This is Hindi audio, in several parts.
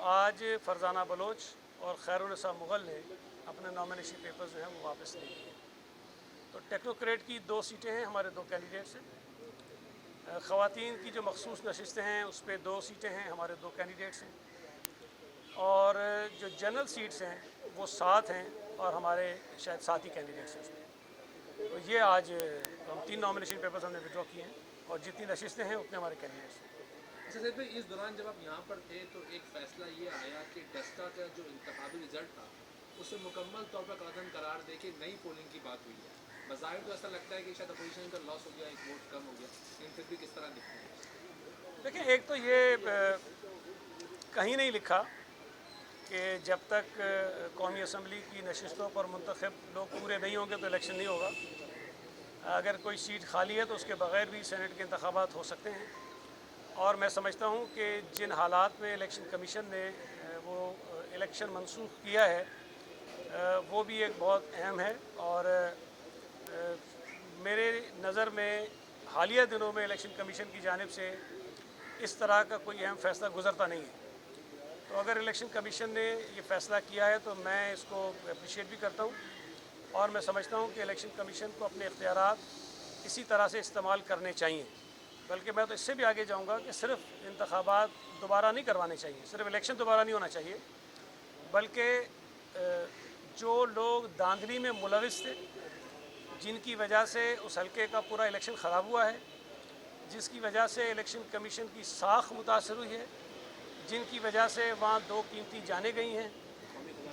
आज फरजाना बलोच और खैरुन्निसा मुग़ल ने अपने नॉमिनेशन पेपर्स जो हैं वो वापस ले लिए। तो टेक्नोक्रेट की 2 सीटें हैं, हमारे 2 कैंडिडेट्स हैं। ख़वातीन की जो मखसूस नशिस्तें हैं उस पर 2 सीटें हैं, हमारे 2 कैंडिडेट्स हैं। और जो जनरल सीट्स हैं वो 7 हैं और हमारे शायद 7 ही कैंडिडेट्स हैं उसमें। तो ये आज हम 3 नॉमिनेशन पेपर्स हमने विड्रॉ किए हैं और जितनी नशिस्तें हैं उतने हमारे कैंडिडेट्स हैं। अच्छा सर भाई, इस दौरान जब आप यहाँ पर थे तो एक फ़ैसला ये आया कि डस्का का जो इंतखाबी रिजल्ट था उसे मुकम्मल तौर पर कदम करार दे के नई पोलिंग की बात हुई है। बज़ाहिर तो ऐसा लगता है कि शायद अपोजिशन का लॉस हो गया, एक वोट कम हो गया, लेकिन फिर भी किस तरह दिखते हैं? देखिए, एक तो ये कहीं नहीं लिखा कि जब तक कौमी असम्बली की नशिस्तों पर मुंतखब लोग पूरे नहीं होंगे तो इलेक्शन नहीं होगा। अगर कोई सीट खाली है तो उसके बग़ैर भी सेनेट के इंतखाबात हो सकते हैं। और मैं समझता हूँ कि जिन हालात में इलेक्शन कमीशन ने वो इलेक्शन मनसूख किया है वो भी एक बहुत अहम है। और मेरे नज़र में हालिया दिनों में इलेक्शन कमीशन की जानिब से इस तरह का कोई अहम फ़ैसला गुज़रता नहीं है। तो अगर इलेक्शन कमीशन ने ये फ़ैसला किया है तो मैं इसको अप्रिशिएट भी करता हूँ और मैं समझता हूँ कि इलेक्शन कमीशन को अपने इख्तियारात इसी तरह से इस्तेमाल करने चाहिए। बल्कि मैं तो इससे भी आगे जाऊँगा कि सिर्फ इंतखाबात दोबारा नहीं करवाने चाहिए, सिर्फ इलेक्शन दोबारा नहीं होना चाहिए, बल्कि जो लोग धांधली में मुलविस थे, जिनकी वजह से उस हल्के का पूरा इलेक्शन ख़राब हुआ है, जिसकी वजह से इलेक्शन कमीशन की साख मुतासर हुई है, जिनकी वजह से वहाँ 2 कीमती जानें गई हैं,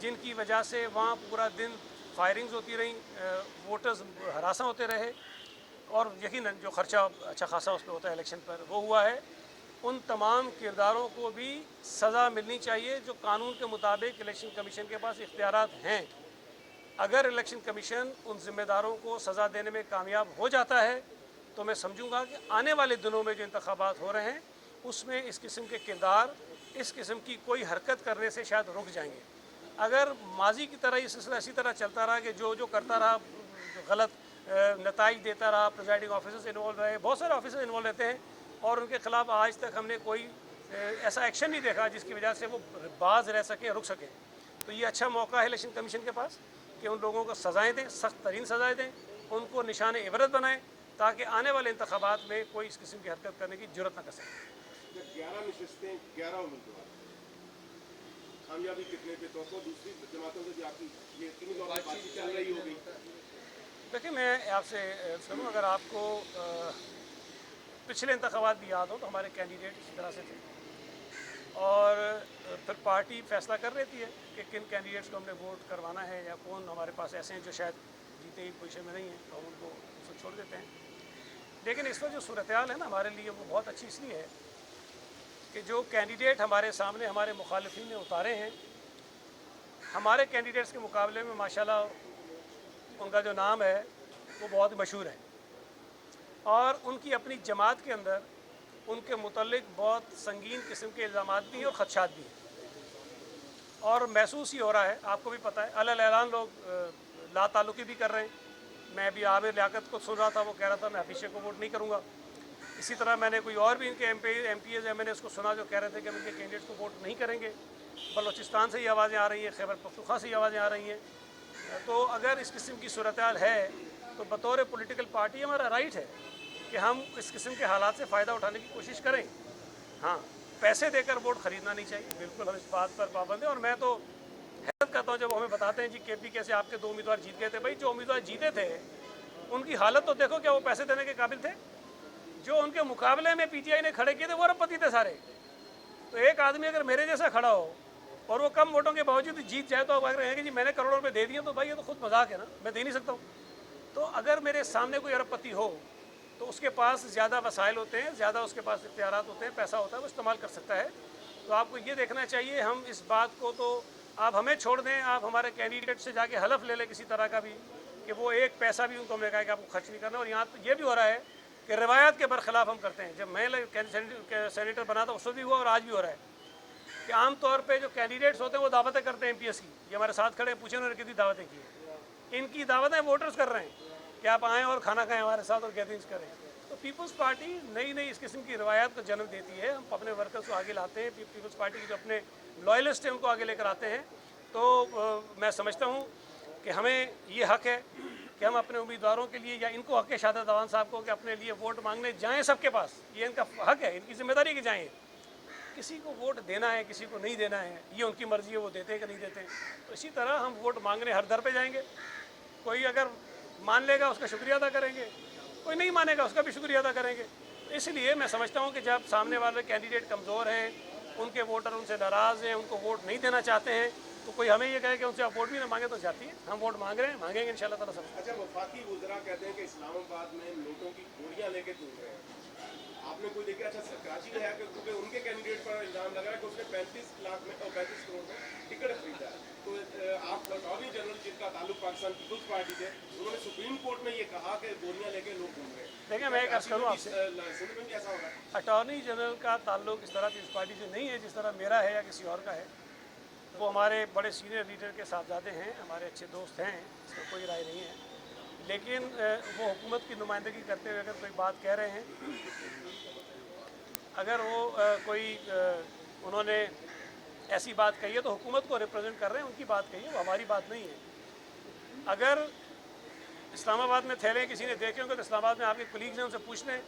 जिनकी वजह से वहाँ पूरा दिन फायरिंग्स होती रहीं, वोटर्स हरासा होते रहे और यकीनन जो ख़र्चा अच्छा खासा उस पर होता है इलेक्शन पर वो हुआ है। उन तमाम किरदारों को भी सज़ा मिलनी चाहिए जो कानून के मुताबिक इलेक्शन कमीशन के पास इख्तियारात हैं। अगर इलेक्शन कमीशन उन ज़िम्मेदारों को सज़ा देने में कामयाब हो जाता है तो मैं समझूंगा कि आने वाले दिनों में जो इंतखाबात हो रहे हैं उसमें इस किस्म के किरदार, इस किस्म की कोई हरकत करने से शायद रुक जाएंगे। अगर माजी की तरह ये सिलसिला इसी तरह चलता रहा कि जो करता रहा, गलत नताइज देता रहा, प्रिजाइडिंग ऑफिसर्स इन्वॉल्व रहे, बहुत सारे ऑफिसर्स इन्वॉल्व रहते हैं और उनके ख़िलाफ़ आज तक हमने कोई ऐसा एक्शन नहीं देखा जिसकी वजह से वो बाज रह सकें, रुक सकें। तो ये अच्छा मौका है इलेक्शन कमीशन के पास कि उन लोगों को सज़ाएँ दें, सख्त तरीन सज़ाएँ दें, उनको निशान इबरत बनाएँ ताकि आने वाले इंतखाबात में कोई इस किस्म की हरकत करने की जरूरत न कर सके। 11 नशिस्तें, 11 उम्मीदवार, कामयाबी कितने पे? तो दूसरी जमातों से भी आपकी ये तीन बातचीत चल रही होगी। देखिए, मैं आपसे सुनूँ, अगर आपको पिछले इंतखाबात भी याद हो तो हमारे कैंडिडेट इसी तरह से थे और फिर पार्टी फ़ैसला कर लेती है कि किन कैंडिडेट्स को हमने वोट करवाना है या कौन हमारे पास ऐसे हैं जो शायद जीते ही पोजीशन में नहीं हैं तो उनको छोड़ देते हैं। लेकिन इस वक्त जो सूरत हाल है ना हमारे लिए वो बहुत अच्छी इसलिए है कि जो कैंडिडेट हमारे सामने हमारे मुखालिफिन ने उतारे हैं, हमारे कैंडिडेट्स के मुकाबले में माशाल्लाह उनका जो नाम है वो बहुत ही मशहूर है और उनकी अपनी जमात के अंदर उनके मुतल्लिक बहुत संगीन किस्म के इल्ज़ामात भी हैं और ख़दशात भी हैं और महसूस ही हो रहा है, आपको भी पता है, अलग ऐलान लोग ला ताल्लुकी भी कर रहे हैं। मैं भी आबिर लियाकत को सुन रहा था, वो कह रहा था मैं हफीशे को वोट नहीं करूँगा। इसी तरह मैंने कोई और भी इनके MPs MNAs को सुना जो कह रहे थे कि हम इनके कैंडिडेट्स को वोट नहीं करेंगे। बलोचिस्तान से ही आवाज़ें आ रही हैं, खैबर पख्तूनख्वा से ही आवाज़ें आ रही हैं। तो अगर इस किस्म की सूरत हाल है तो बतौर पॉलिटिकल पार्टी हमारा राइट है कि हम इस किस्म के हालात से फ़ायदा उठाने की कोशिश करें। हाँ, पैसे देकर वोट ख़रीदना नहीं चाहिए, बिल्कुल हम इस बात पर पाबंद हैं। और मैं तो हैरत करता हूँ जब हमें बताते हैं जी KPK से आपके 2 उम्मीदवार जीत गए थे। भाई, जो उम्मीदवार जीते थे उनकी हालत तो देखो, क्या वो पैसे देने के काबिल थे? जो उनके मुकाबले में PTI ने खड़े किए थे वो अरबपति थे सारे। तो एक आदमी अगर मेरे जैसा खड़ा हो और वो कम वोटों के बावजूद जीत जाए तो अब अगर कहेंगे जी मैंने करोड़ों रुपये दे दिए, तो भाई ये तो खुद मजाक है ना, मैं दे नहीं सकता हूँ। तो अगर मेरे सामने कोई अरबपति हो तो उसके पास ज़्यादा वसाइल होते हैं, ज़्यादा उसके पास इख्तियारात होते हैं, पैसा होता है, वो इस्तेमाल कर सकता है। तो आपको ये देखना चाहिए, हम इस बात को तो आप हमें छोड़ दें, आप हमारे कैंडिडेट से जाके हलफ ले लें किसी तरह का भी कि वो एक पैसा भी उनको हमने कहा कि आपको खर्च नहीं करना। और यहाँ तो ये भी हो रहा है कि रवायात के बरखिलाफ़ हम करते हैं। जब मैं सेनेटर बना था उस वक्त भी हुआ और आज भी हो रहा है कि आम तौर पे जो कैंडिडेट्स होते हैं वो दावतें करते हैं MPs की। ये हमारे साथ खड़े पूछे उन्होंने कितनी दावतें की हैं। इनकी दावतें वोटर्स कर रहे हैं कि आप आएँ और खाना खाएँ हमारे साथ और गैदरिंग्स करें। तो तो पीपल्स पार्टी नई नई इस किस्म की रवायत को जन्म देती है। हम अपने वर्कर्स को आगे लाते हैं, पीपल्स पार्टी के जो अपने लॉयलिस्ट हैं उनको आगे लेकर आते हैं। तो मैं समझता हूँ कि हमें ये हक़ है कि हम अपने उम्मीदवारों के लिए, या इनको हक़ है शहादत अवान साहब को, कि अपने लिए वोट मांगने जाएँ सबके पास। ये इनका हक़ है, इनकी जिम्मेदारी कि जाएँ। किसी को वोट देना है, किसी को नहीं देना है, ये उनकी मर्ज़ी है, वो देते हैं कि नहीं देते। तो इसी तरह हम वोट मांगने हर दर पे जाएंगे। कोई अगर मान लेगा उसका शुक्रिया अदा करेंगे, कोई नहीं मानेगा उसका भी शुक्रिया अदा करेंगे। तो इसलिए मैं समझता हूँ कि जब सामने वाले कैंडिडेट कमज़ोर हैं, उनके वोटर उनसे नाराज़ हैं, उनको वोट नहीं देना चाहते हैं, तो कोई हमें ये कहे कि उनसे आप वोट भी ना मांगे तो जाती है। हम वोट मांग रहे हैं, मांगेंगे इंशाल्लाह ताला सब। अच्छा, वफाकी वज़रा कहते हैं कि इस्लामाबाद में नोटों की गोलियां लेके घूम रहे हैं। आपने कोई देखा? अच्छा, कराची में है कि क्योंकि उनके कैंडिडेट पर इल्ज़ाम लगा है कि उसने 35 लाख में और 35 करोड़ में टिकट खरीदा है। तो आप अटॉर्नी जनरल जिनका ताल्लुक पाकिस्तान पीपल्स पार्टी से, उन्होंने सुप्रीम कोर्ट में ये कहा कि गोलियां लेके लोग घूम रहे हैं। देखिए, मैं एक अर्ज़ करूँ आपसे, सिंध में कैसा होगा? अटॉर्नी जनरल का ताल्लुक इस तरह पीपल्स पार्टी से नहीं है जिस तरह मेरा है या किसी और का है। वो हमारे बड़े सीनियर लीडर के साहबजादे हैं, हमारे अच्छे दोस्त हैं, इसमें कोई राय नहीं है। लेकिन वो हुकूमत की नुमाइंदगी करते हुए अगर कोई बात कह रहे हैं, अगर वो उन्होंने ऐसी बात कही है तो हुकूमत को रिप्रेजेंट कर रहे हैं, उनकी बात कही है, वो हमारी बात नहीं है। अगर इस्लामाबाद में थैले किसी ने देखे होंगे तो इस्लामाबाद में आपके कलीग्स हैं, उनसे पूछ लें।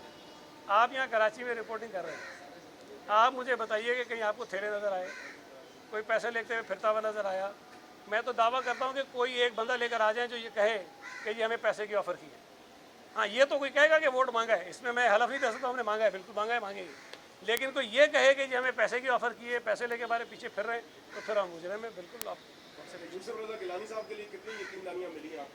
आप यहाँ कराची में रिपोर्टिंग कर रहे हैं, आप मुझे बताइए कि कहीं आपको थैले नज़र आए, कोई पैसे लेते हुए फिरता हुआ नज़र आया? मैं तो दावा करता हूँ कि कोई एक बंदा लेकर आ जाए जो ये कहे कि ये हमें पैसे की ऑफ़र की है। हाँ, ये तो कोई कहेगा कि वोट मांगा है, इसमें मैं हलफ नहीं दे सकता हमने मांगा है, बिल्कुल मांगा है, मांगेंगे। लेकिन कोई ये कहे कि ये हमें पैसे की ऑफ़र की है, पैसे लेके हमारे पीछे फिर रहे हैं, तो फिर हम मुजरिम में बिल्कुल आप यूसुफ रज़ा गिलानी साहब के लिए कितनी यकीनदानियां मिली हैं आपको?